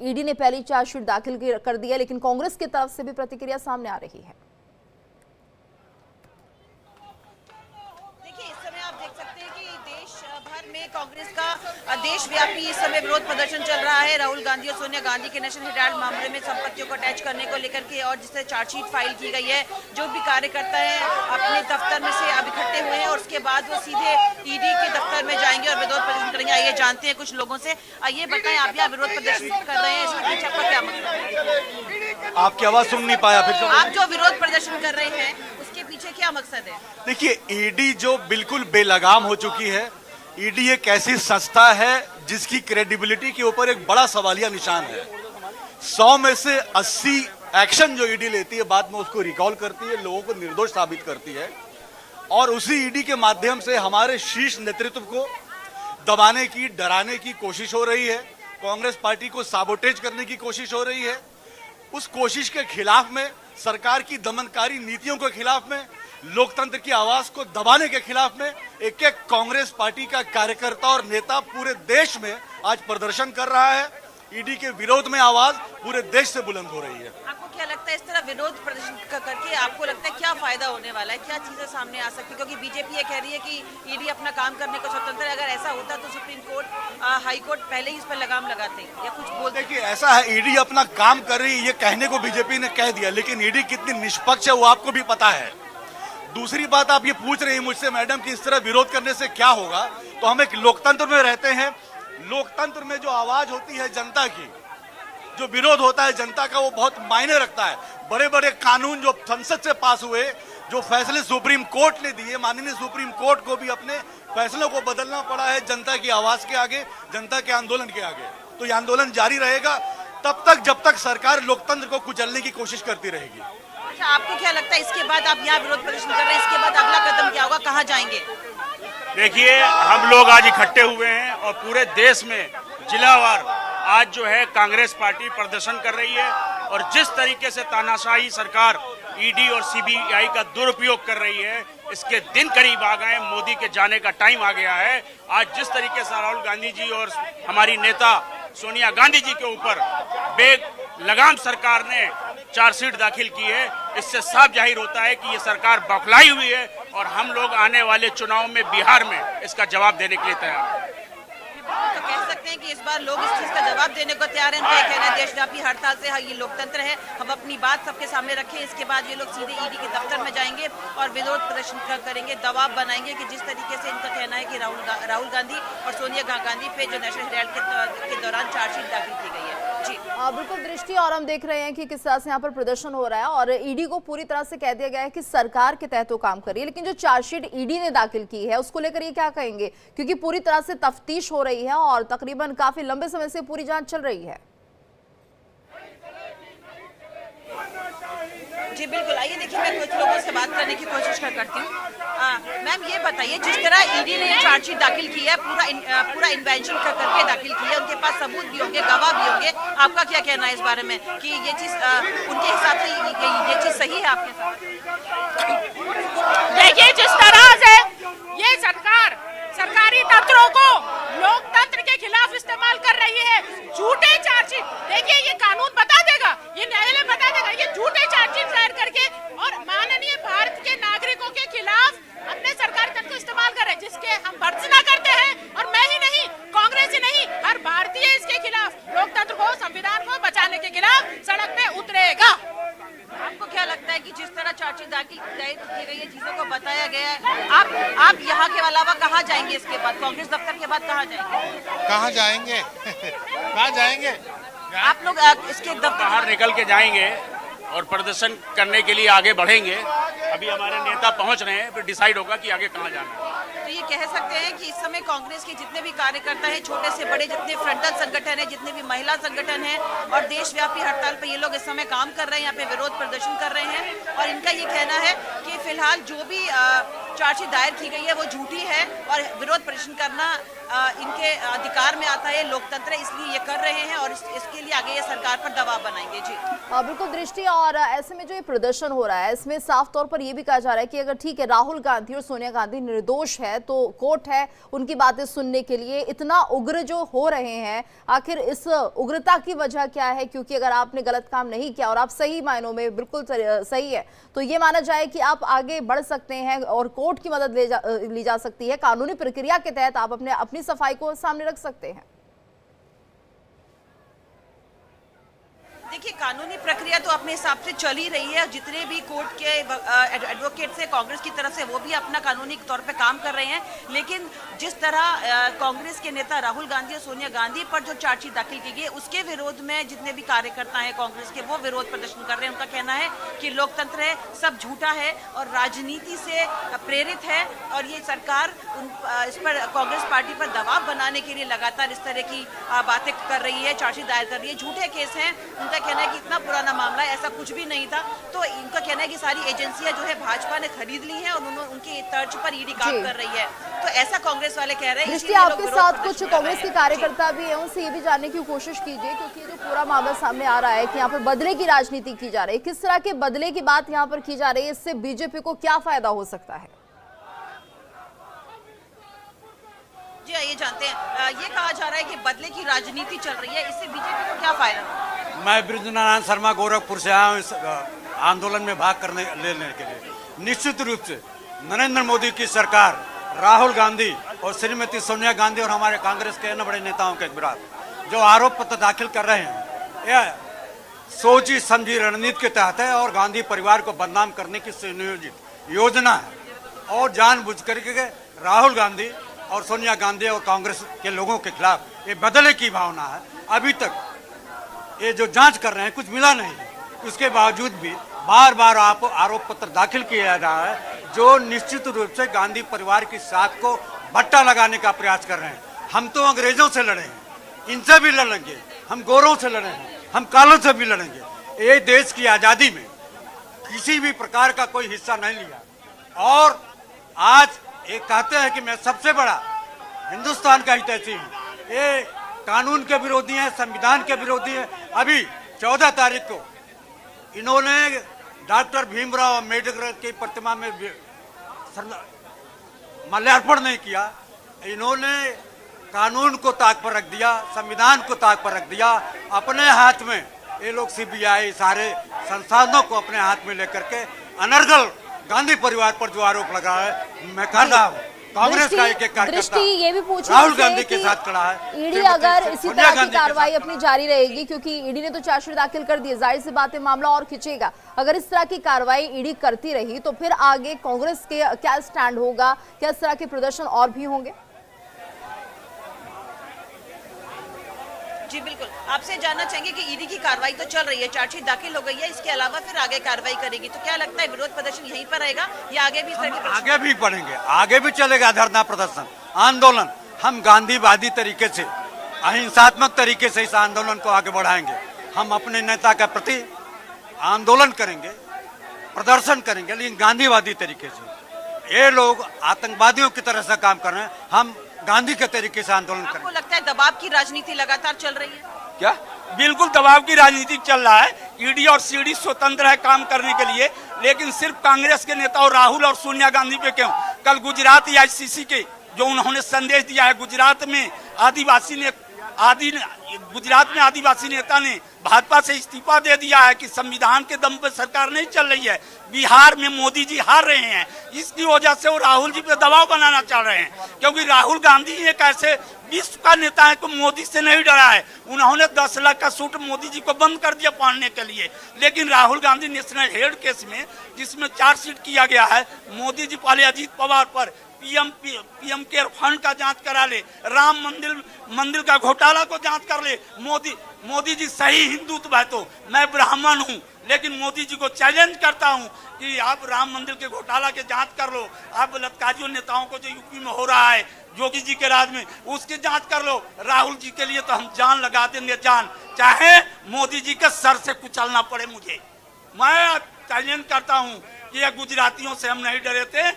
ED ने पहली chargesheet दाखिल कर दी है, लेकिन कांग्रेस की तरफ से भी प्रतिक्रिया सामने आ रही है। देखिए, इस समय आप देख सकते हैं कि देश भर में कांग्रेस का देशव्यापी इस समय विरोध प्रदर्शन चल रहा है। राहुल गांधी और सोनिया गांधी के नेशनल हेराल्ड मामले में संपत्तियों को अटैच करने को लेकर के और जिससे चार्जशीट फाइल की गई है, जो भी कार्यकर्ता है अपने दफ्तर में से अब इकट्ठे हुए हैं और उसके बाद वो सीधे ईडी के दफ्तर में जाएंगे और विरोध प्रदर्शन करेंगे। आइए जानते हैं कुछ लोगों से। आइए बताएं, आप यहाँ विरोध प्रदर्शन कर रहे हैं, इसके पीछे आपका क्या मकसद है? आपकी आवाज सुन नहीं पाया, फिर से। आप जो विरोध प्रदर्शन कर रहे हैं उसके पीछे क्या मकसद है? देखिए, ईडी जो बिल्कुल बेलगाम हो चुकी है। ईडी एक ऐसी संस्था है जिसकी क्रेडिबिलिटी के ऊपर एक बड़ा सवालिया निशान है। 100 में से 80 एक्शन जो ईडी लेती है बाद में उसको रिकॉल करती है, लोगों को निर्दोष साबित करती है और उसी ईडी के माध्यम से हमारे शीर्ष नेतृत्व को दबाने की, डराने की कोशिश हो रही है। कांग्रेस पार्टी को साबोटेज करने की कोशिश हो रही है। उस कोशिश के खिलाफ में, सरकार की दमनकारी नीतियों के खिलाफ में, लोकतंत्र की आवाज को दबाने के खिलाफ में एक एक कांग्रेस पार्टी का कार्यकर्ता और नेता पूरे देश में आज प्रदर्शन कर रहा है। ईडी के विरोध में आवाज पूरे देश से बुलंद हो रही है। आपको क्या लगता है, इस तरह विरोध प्रदर्शन करके आपको लगता है क्या फायदा होने वाला है, क्या चीजें सामने आ सकती है? क्योंकि बीजेपी ये कह रही है कि ईडी अपना काम करने को स्वतंत्र है। अगर ऐसा होता तो सुप्रीम कोर्ट, हाई कोर्ट पहले ही इस पर लगाम लगाते या कुछ बोलते। देखिए, ऐसा है, ईडी अपना काम कर रही है ये कहने को बीजेपी ने कह दिया, लेकिन ईडी कितनी निष्पक्ष है वो आपको भी पता है। दूसरी बात, आप ये पूछ रही हैं मुझसे मैडम कि इस तरह विरोध करने से क्या होगा, तो हम एक लोकतंत्र में रहते हैं। लोकतंत्र में जो आवाज होती है जनता की, जो विरोध होता है जनता का, वो बहुत मायने रखता है। बड़े बड़े कानून जो संसद से पास हुए, जो फैसले सुप्रीम कोर्ट ने दिए, माननीय सुप्रीम कोर्ट को भी अपने फैसलों को बदलना पड़ा है जनता की आवाज के आगे, जनता के आंदोलन के आगे। तो ये आंदोलन जारी रहेगा तब तक जब तक सरकार लोकतंत्र को कुचलने की कोशिश करती रहेगी। अच्छा, आपको क्या लगता है इसके बाद आप यहाँ विरोध प्रदर्शन कर रहे हैं, इसके बाद अगला कदम क्या होगा, कहाँ जाएंगे? देखिए, हम लोग आज इकट्ठे हुए हैं और पूरे देश में जिलावार आज जो है कांग्रेस पार्टी प्रदर्शन कर रही है और जिस तरीके से तानाशाही सरकार ईडी और सीबीआई का दुरुपयोग कर रही है, इसके दिन करीब आ गए। मोदी के जाने का टाइम आ गया है। आज जिस तरीके से राहुल गांधी जी और हमारी नेता सोनिया गांधी जी के ऊपर बेलगाम सरकार ने चार्जशीट दाखिल की है, इससे साफ जाहिर होता है कि ये सरकार बौखलाई हुई है और हम लोग आने वाले चुनाव में बिहार में इसका जवाब देने के लिए तैयार हैं। तो कह सकते हैं कि इस बार लोग इस चीज का जवाब देने को तैयार हैं। तो कहना है देशव्यापी हड़ताल से ये लोकतंत्र है, हम अपनी बात सबके सामने रखें। इसके बाद ये लोग सीधे ईडी के दफ्तर में जाएंगे और विरोध प्रदर्शन करेंगे, दबाव बनाएंगे कि जिस तरीके से इनका कहना है कि राहुल गांधी और सोनिया गांधी पे जो नेशनल हेराल्ड के दौरान चार्जशीट दाखिल की गई है। जी बिल्कुल दृष्टि, और हम देख रहे हैं कि किस तरह से यहाँ पर प्रदर्शन हो रहा है और ईडी को पूरी तरह से कह दिया गया है कि सरकार के तहत वो काम कर रही है। लेकिन जो चार्जशीट ईडी ने दाखिल की है उसको लेकर ये क्या कहेंगे, क्योंकि पूरी तरह से तफ्तीश हो रही है और तकरीबन काफी लंबे समय से पूरी जांच चल रही है। जी बिल्कुल, आइए देखिए, मैं कुछ लोगों से बात करने की कोशिश करती हूँ। मैम, ये बताइए, जिस तरह ईडी ने चार्जशीट दाखिल की है, पूरा इन्वेंशन करके दाखिल की है, उनके पास सबूत भी होंगे, गवाह भी होंगे, आपका क्या कहना है इस बारे में कि ये चीज उनके हिसाब से ये चीज सही है आपके साथ? देखिए, जिस तरह से ये सरकार सरकारी दफ्तरों को लोकतंत्र के खिलाफ इस्तेमाल कर रही है, झूठे चार्जशीट, देखिए ये कानून बता देगा, ये न्यायालय बता देगा, ये झूठे चार्जशीट दायर करके और माननीय भारत के नागरिकों के खिलाफ अपने सरकारी तंत्र को इस्तेमाल कर रहे हैं, जिसके हम भर्त्सना करते हैं। और मैं ही नहीं, कांग्रेस ही नहीं, हर भारतीय इसके खिलाफ, लोकतंत्र को, संविधान को बचाने के खिलाफ सड़क पे उतरेगा। आपको क्या लगता है कि जिस तरह चार्जशीट दाखिल की गई है, चीजों को बताया गया है, आप यहाँ के अलावा कहाँ जाएंगे इसके बाद? कांग्रेस दफ्तर के बाद कहाँ जाएंगे? कहाँ जाएंगे? कहाँ जाएंगे? आप लोग इसके दफ्तर बाहर निकल के जाएंगे और प्रदर्शन करने के लिए आगे बढ़ेंगे। अभी हमारे नेता पहुंच रहे हैं, फिर डिसाइड होगा कि आगे कहाँ जाना है। तो ये कह सकते हैं कि इस समय कांग्रेस के जितने भी कार्यकर्ता हैं, छोटे से बड़े जितने फ्रंटल संगठन हैं, जितने भी महिला संगठन हैं और देशव्यापी हड़ताल पे ये लोग इस समय काम कर रहे हैं, यहाँ पे विरोध प्रदर्शन कर रहे हैं और इनका ये कहना है कि फिलहाल जो भी चार्जशीट दायर की गई है वो झूठी है और विरोध प्रदर्शन करना इनके अधिकार में आता है, लोकतंत्र है, इसलिए ये कर रहे हैं और इसके लिए आगे ये सरकार पर दबाव बनाएंगे। जी बिल्कुल दृष्टि, और ऐसे में जो ये प्रदर्शन हो रहा है इसमें साफ तौर पर ये भी कहा जा रहा है कि अगर ठीक है राहुल गांधी और सोनिया गांधी निर्दोष है तो कोर्ट है उनकी बातें सुनने के लिए, इतना उग्र जो हो रहे हैं आखिर इस उग्रता की वजह क्या है? क्योंकि अगर आपने गलत काम नहीं किया और आप सही मायनों में बिल्कुल सही है तो ये माना जाए कि आप आगे बढ़ सकते हैं और कोर्ट की मदद ली जा सकती है, कानूनी प्रक्रिया के तहत आप अपनी सफाई को सामने रख सकते हैं। देखिए, कानूनी प्रक्रिया तो अपने हिसाब से चल ही रही है। जितने भी कोर्ट के एडवोकेट्स हैं कांग्रेस की तरफ से, वो भी अपना कानूनी तौर पे काम कर रहे हैं। लेकिन जिस तरह कांग्रेस के नेता राहुल गांधी और सोनिया गांधी पर जो चार्जशीट दाखिल की गई है उसके विरोध में जितने भी कार्यकर्ता हैं कांग्रेस के, वो विरोध प्रदर्शन कर रहे हैं। उनका कहना है कि लोकतंत्र है, सब झूठा है और राजनीति से प्रेरित है और ये सरकार इस पर कांग्रेस पार्टी पर दबाव बनाने के लिए लगातार इस तरह की बातें कर रही है, चार्जशीट दायर कर रही है। झूठे केस हैं। उनका कहना है कि इतना पुराना मामला है, ऐसा कुछ भी नहीं था। तो इनका कहना है कि सारी एजेंसियां जो है भाजपा ने खरीद ली है और उनके तर्ज पर ईडी काम कर रही है। तो ऐसा कांग्रेस वाले कह रहे हैं। दृष्टि, आपके साथ कुछ कांग्रेस के कार्यकर्ता भी हैं, उनसे ये भी जानने की कोशिश कीजिए क्योंकि जो पूरा मामला सामने आ रहा है कि यहाँ पर बदले की राजनीति की जा रही है, किस तरह के बदले की बात यहाँ पर की जा रही है, इससे बीजेपी को क्या फायदा हो सकता है? जी ये जानते हैं, ये कहा जा रहा है कि बदले की राजनीति चल रही है, इससे बीजेपी को क्या फायदा? मैं बृजनारायण शर्मा गोरखपुर से आया हूँ इस आंदोलन में भाग लेने के लिए। निश्चित रूप से नरेंद्र मोदी की सरकार, राहुल गांधी और श्रीमती सोनिया गांधी और हमारे कांग्रेस के अन्य बड़े नेताओं के विरुद्ध जो आरोप पत्र दाखिल कर रहे हैं, यह सोची समझी रणनीति के तहत है और गांधी परिवार को बदनाम करने की सुनियोजित योजना है और जानबूझ करके राहुल गांधी और सोनिया गांधी और कांग्रेस के लोगों के खिलाफ ये बदले की भावना है। अभी तक ये जो जांच कर रहे हैं कुछ मिला नहीं, उसके बावजूद भी बार बार आरोप पत्र दाखिल किया जा रहा है जो निश्चित रूप से गांधी परिवार की साख को भट्टा लगाने का प्रयास कर रहे हैं। हम तो अंग्रेजों से लड़े हैं, इनसे भी लड़ेंगे, हम गोरों से लड़े हैं, हम कालों से भी लड़ेंगे। ये देश की आज़ादी में किसी भी प्रकार का कोई हिस्सा नहीं लिया और आज ये कहते हैं कि मैं सबसे बड़ा हिंदुस्तान का हितैषी हूँ। ये कानून के विरोधी हैं, संविधान के विरोधी हैं। अभी 14 तारीख को इन्होंने डॉक्टर भीमराव अम्बेडकर की प्रतिमा में माल्यार्पण नहीं किया। इन्होंने कानून को ताक पर रख दिया, संविधान को ताक पर रख दिया। अपने हाथ में ये लोग सीबीआई सारे संसाधनों को अपने हाथ में लेकर के अनर्गल गांधी परिवार पर जो आरोप लगा है, मैं कर रहा हूँ कांग्रेस का एक कार्यकर्ता ये भी पूछ राहुल गांधी के साथ खड़ा है। ईडी अगर इसी तरह की कार्रवाई अपनी जारी रहेगी, क्योंकि ईडी ने तो चार्जशीट दाखिल कर दी है, जाहिर सी बात है मामला और खिंचेगा। अगर इस तरह की कार्रवाई ईडी करती रही तो फिर आगे कांग्रेस के क्या स्टैंड होगा, क्या इस तरह के प्रदर्शन और भी होंगे? जी बिल्कुल, आपसे जानना चाहेंगे कि ईडी की कार्रवाई तो चल रही है, चार्जशीट दाखिल हो गई है, इसके अलावा फिर आगे कार्रवाई करेगी तो क्या लगता है विरोध प्रदर्शन यहीं पर रहेगा या आगे भी इस तरह के आगे भी बढ़ेंगे, आगे भी चलेगा धरना प्रदर्शन आंदोलन। हम गांधीवादी तरीके से, अहिंसात्मक तरीके से इस आंदोलन को आगे बढ़ाएंगे। हम अपने नेता के प्रति आंदोलन करेंगे, प्रदर्शन करेंगे, लेकिन गांधीवादी तरीके से। ये लोग आतंकवादियों की तरह से काम कर रहे हैं, हम गांधी के तरीके से आंदोलन करें। आपको लगता है दबाव की राजनीति लगातार चल रही है? क्या बिल्कुल दबाव की राजनीति चल रहा है। ईडी और सीडी स्वतंत्र है काम करने के लिए, लेकिन सिर्फ कांग्रेस के नेता और राहुल और सोनिया गांधी पे क्यों? कल गुजरात आईसीसी के जो उन्होंने संदेश दिया है, गुजरात में आदिवासी नेता ने भाजपा से इस्तीफा दे दिया है कि संविधान के दम पर सरकार नहीं चल रही है। बिहार में मोदी जी हार रहे हैं, इसकी वजह से वो राहुल जी पे दबाव बनाना चाह रहे हैं, क्योंकि राहुल गांधी एक ऐसे विश्व का नेता है को मोदी से नहीं डरा है। उन्होंने 10 लाख का सूट मोदी जी को बंद कर दिया पहनने के लिए, लेकिन Rahul Gandhi national head case में जिसमें चार्जशीट किया गया है, मोदी जी पहले अजीत पवार पर पीएम केयर फंड का जांच करा ले, राम मंदिर का घोटाला को जांच कर ले। मोदी जी सही हिंदुत्व है तो मैं ब्राह्मण हूं, लेकिन मोदी जी को चैलेंज करता हूं कि आप राम मंदिर के घोटाला के जांच कर लो, आप बलात्कारियों नेताओं को जो यूपी में हो रहा है योगी जी के राज में उसकी जांच कर लो। राहुल जी के लिए तो हम जान लगा देंगे, जान, चाहे मोदी जी के सर से कुचलना पड़े मुझे। मैं चैलेंज करता हूं कि ये गुजरातियों से हम नहीं डरे थे।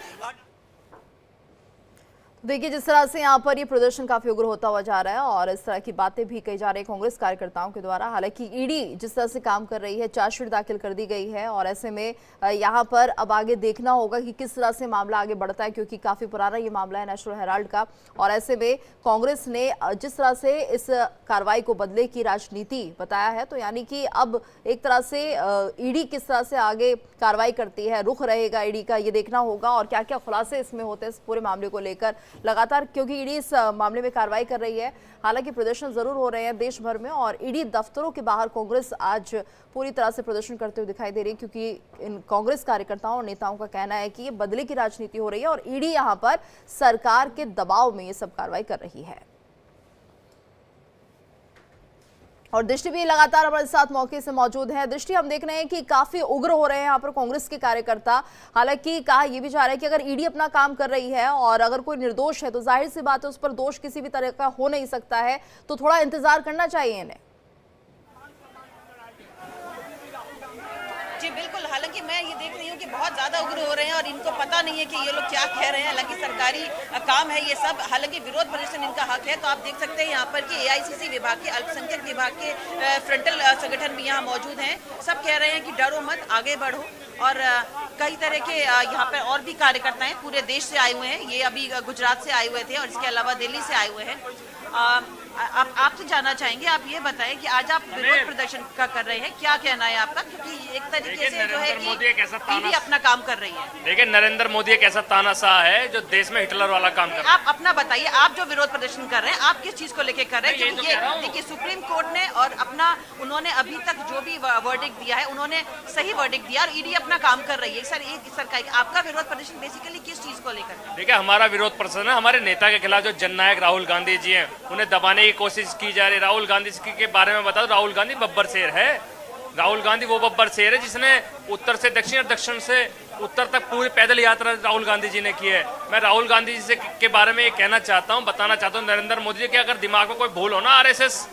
देखिए, जिस तरह से यहाँ पर ये प्रदर्शन काफी उग्र होता हुआ जा रहा है और इस तरह की बातें भी कही जा रही है कांग्रेस कार्यकर्ताओं के द्वारा। हालांकि ईडी जिस तरह से काम कर रही है, चार्जशीट दाखिल कर दी गई है और ऐसे में यहाँ पर अब आगे देखना होगा कि किस तरह से मामला आगे बढ़ता है, क्योंकि काफी पुराना ये मामला है नेशनल हेराल्ड का। और ऐसे में कांग्रेस ने जिस तरह से इस कार्रवाई को बदले की राजनीति बताया है, तो यानी कि अब एक तरह से ईडी किस तरह से आगे कार्रवाई करती है, रुख रहेगा ईडी का, ये देखना होगा और क्या क्या खुलासे इसमें होते हैं इस पूरे मामले को लेकर लगातार, क्योंकि ईडी इस मामले में कार्रवाई कर रही है। हालांकि प्रदर्शन जरूर हो रहे हैं देश भर में और ईडी दफ्तरों के बाहर कांग्रेस आज पूरी तरह से प्रदर्शन करते हुए दिखाई दे रही है, क्योंकि इन कांग्रेस कार्यकर्ताओं और नेताओं का कहना है कि ये बदले की राजनीति हो रही है और ईडी यहां पर सरकार के दबाव में ये सब कार्रवाई कर रही है। और दृष्टि भी लगातार हमारे साथ मौके से मौजूद है। दृष्टि, हम देख रहे हैं कि काफी उग्र हो रहे हैं यहाँ पर कांग्रेस के कार्यकर्ता। हालांकि कहा यह भी जा रहा है कि अगर ईडी अपना काम कर रही है और अगर कोई निर्दोष है तो जाहिर सी बात है उस पर दोष किसी भी तरह का हो नहीं सकता है, तो थोड़ा इंतजार करना चाहिए इन्हें। जी बिल्कुल, हालांकि मैं ये देख रही हूँ कि बहुत ज़्यादा उग्र हो रहे हैं और इनको पता नहीं है कि ये लोग क्या कह रहे हैं। हालांकि सरकारी काम है ये सब, हालांकि विरोध प्रदर्शन इनका हक है। तो आप देख सकते हैं यहाँ पर कि एआईसीसी विभाग के, अल्पसंख्यक विभाग के फ्रंटल संगठन भी यहाँ मौजूद हैं। सब कह रहे हैं कि डरो मत, आगे बढ़ो। और कई तरह के यहाँ पर और भी कार्यकर्ता हैं, पूरे देश से आए हुए हैं। ये अभी गुजरात से आए हुए थे और इसके अलावा दिल्ली से आए हुए हैं। आपसे जानना चाहेंगे, आप ये बताएं कि आज आप विरोध प्रदर्शन का कर रहे हैं, क्या कहना है आपका? क्योंकि एक तरीके से जो है कि ईडी अपना काम कर रही है। देखिए, नरेंद्र मोदी एक ऐसा तानाशाह है जो देश में हिटलर वाला काम कर रहा है। आप अपना बताइए, आप जो विरोध प्रदर्शन कर रहे हैं, आप किस चीज को लेकर कर रहे हैं? क्योंकि ये देखिए, सुप्रीम कोर्ट ने और अपना उन्होंने अभी तक जो भी वर्डिक्ट दिया है, उन्होंने सही वर्डिक्ट दिया और ईडी अपना काम कर रही है। सर, एक सरकार, आपका विरोध प्रदर्शन बेसिकली किस चीज को लेकर? देखिए, हमारा विरोध प्रदर्शन है हमारे नेता के खिलाफ जो जननायक राहुल गांधी जी हैं, उन्हें दबाने की कोशिश की जा रही है। राहुल गांधी के बारे में बता दो, राहुल गांधी बब्बर शेर है। राहुल गांधी वो बब्बर शेर है जिसने उत्तर से दक्षिण और दक्षिण से उत्तर तक पूरी पैदल यात्रा राहुल गांधी जी ने की है। मैं राहुल गांधी जी के बारे में ये कहना चाहता हूँ, बताना चाहता हूँ नरेंद्र मोदी जी कि अगर दिमाग में कोई भूल हो ना आरएसएस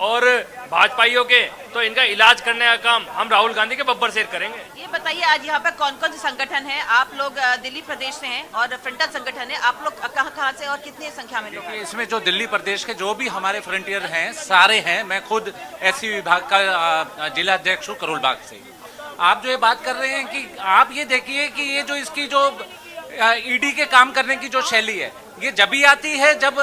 और भाजपाइयों के, तो इनका इलाज करने का काम हम राहुल गांधी के बब्बर शेर करेंगे। ये बताइए, आज यहाँ पर कौन कौन से संगठन हैं? आप लोग दिल्ली प्रदेश से हैं और फ्रंटल संगठन है, आप लोग कहाँ से और कितनी संख्या में लोग हैं? इसमें जो दिल्ली प्रदेश के जो भी हमारे फ्रंटियर हैं सारे हैं। मैं खुद एससी विभाग का जिला अध्यक्ष हूँ करोल बाग से। आप जो ये बात कर रहे हैं कि आप ये देखिए कि ये जो इसकी जो ईडी के काम करने की जो शैली है, ये जब भी आती है जब